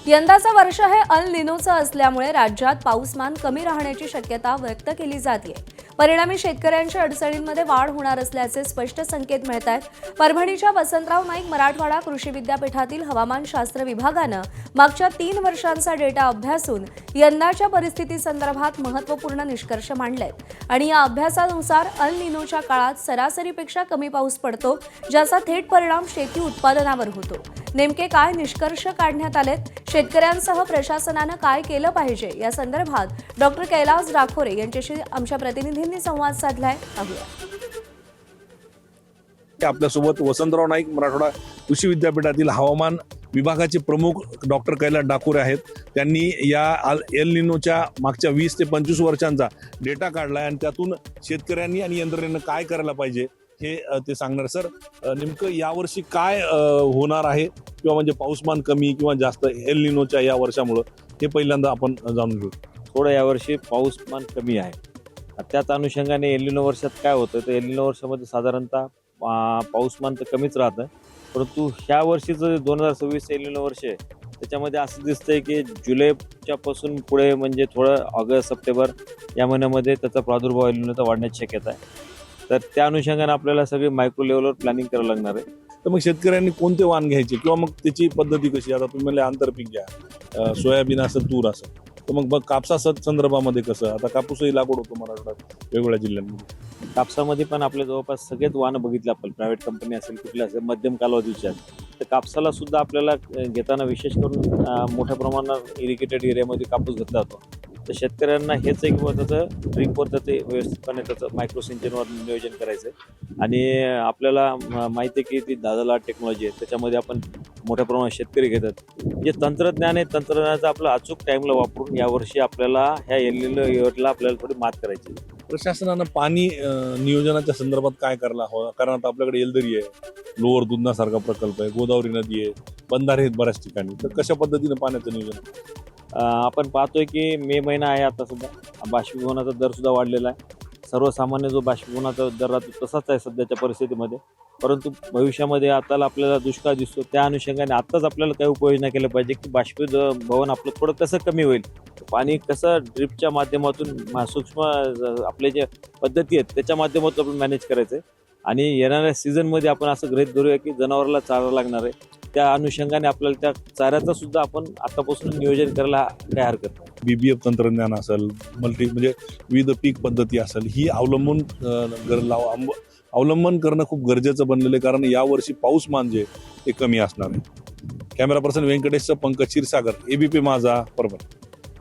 यंदाचं वर्ष हे अल निनोचं असल्यामुळे राज्यात पाऊसमान कमी राहण्याची शक्यता व्यक्त केली जाते। परिणामी शेतकऱ्यांच्या अडचणींमध्ये वाढ होणार असल्याचे स्पष्ट संकेत मिळत आहेत। परभणीच्या वसंतराव नाईक मराठवाडा कृषी विद्यापीठातील हवामानशास्त्र विभागानं मागच्या 3 वर्षांचा डेटा अभ्यासून यंदाच्या परिस्थितीसंदर्भात महत्त्वपूर्ण निष्कर्ष मांडलेत आणि या अभ्यासानुसार अल निनोच्या काळात सरासरीपेक्षा कमी पाऊस पडतो, ज्याचा थेट परिणाम शेती उत्पादनावर होतो। नेमके काय निष्कर्ष काढण्यात आलेत, शेतकऱ्यांसह प्रशासनानं काय केलं पाहिजे या संदर्भात डॉक्टर कैलास डाखोरे यांच्याशी आमच्या प्रतिनिधींनी संवाद साधलाय। आपल्यासोबत वसंतराव नाईक मराठवाडा कृषी विद्यापीठातील हवामान विभागाचे प्रमुख डॉक्टर कैलास डाखोरे आहेत। त्यांनी या एल निनोच्या मागच्या 20 ते 25 वर्षांचा डेटा काढलाय आणि त्यातून शेतकऱ्यांनी आणि यंत्रणेनं काय करायला पाहिजे हे ते सांगणार। सर, नेमकं यावर्षी काय होणार आहे किंवा म्हणजे पाऊसमान कमी किंवा जास्त एल निनोच्या या वर्षामुळे हे पहिल्यांदा आपण जाणून घेऊ। थोडं यावर्षी पाऊसमान कमी आहे। त्याच अनुषंगाने एल निनो वर्षात काय होतं तर एल निनो वर्षामध्ये साधारणतः पाऊसमान तर कमीच राहतं, परंतु ह्या वर्षीचं 2026 एल निनो वर्ष आहे त्याच्यामध्ये असं दिसतंय की जुलैच्या पासून पुढे म्हणजे थोडं ऑगस्ट सप्टेंबर या महिन्यामध्ये त्याचा प्रादुर्भाव एल निनोचा वाढण्याची शक्यता आहे। तर त्या अनुषंगाने आपल्याला सगळे मायक्रो लेवलवर प्लॅनिंग करावं लागणार आहे। तर मग शेतकऱ्यांनी कोणते वाण घ्यायचे किंवा मग त्याची पद्धती कशी? आता तुम्ही म्हणले आंतरपीक घ्या, सोयाबीन असेल, तूर असेल, तर मग कापसा संदर्भामध्ये कसं? आता कापूसही लागवड होतो मराठवाड्यात वेगवेगळ्या जिल्ह्यांमध्ये। कापसामध्ये पण आपल्या जवळपास सगळेच वाहनं बघितले आपण, प्रायव्हेट कंपनी असेल कुठले असेल मध्यम कालावधीच्या, तर कापसाला सुद्धा आपल्याला घेताना विशेष करून मोठ्या प्रमाणात इरिगेटेड एरियामध्ये कापूस घेतला जातो। तर शेतकऱ्यांना हेच आहे की त्याचं ड्रिपवर त्याचे व्यवस्थितपणे त्याचं मायक्रो सिंचनवर नियोजन करायचं आहे आणि आपल्याला माहिती आहे की ती दादाला टेक्नॉलॉजी आहे त्याच्यामध्ये आपण मोठ्या प्रमाणात शेतकरी घेतात। जे तंत्रज्ञान आहे तंत्रज्ञानाचा आपला अचूक टाईमला वापरून यावर्षी आपल्याला ह्या एल निनो इव्हेंटला आपल्याला थोडी मात करायची। प्रशासनानं पाणी नियोजनाच्या संदर्भात काय करायला हवं? कारण आता आपल्याकडे एलदरी आहे, लोअर दुधनासारखा प्रकल्प आहे, गोदावरी नदी आहे, बंधारे आहेत बऱ्याच ठिकाणी, तर कशा पद्धतीनं पाण्याचं नियोजन? आपण पाहतोय की मे महिना आहे, आता सुद्धा बाष्पीभवनाचा दर सुद्धा वाढलेला आहे। सर्वसामान्य जो बाष्पीभवनाचा दर राहतो तसाच आहे सध्याच्या परिस्थितीमध्ये, परंतु भविष्यामध्ये आता आपल्याला दुष्काळ दिसतो, त्या अनुषंगाने आत्ताच आपल्याला काही उपाययोजना केल्या पाहिजे की बाष्पीभवन आपलं थोडं कसं कमी होईल, पाणी कसं ड्रिपच्या माध्यमातून सूक्ष्म आपले जे पद्धती आहेत त्याच्या माध्यमातून आपण मॅनेज करायचं आहे आणि येणाऱ्या सीझनमध्ये आपण असं गृहीत धरूया की जनावराला चारा लागणार आहे, त्या अनुषंगाने आपल्याला त्या चाऱ्याचं सुद्धा आपण आतापासून नियोजन करायला काय हरकत नाही। BBF तंत्रज्ञान असेल, विविध पीक पद्धती असेल, ही अवलंबन करणं खूप गरजेचं बनलेलं आहे, कारण यावर्षी पाऊसमान जे ते कमी असणार आहे। Camera person Venkatesh, Pankaj Kshirsagar, ABP Majha, Parbhani.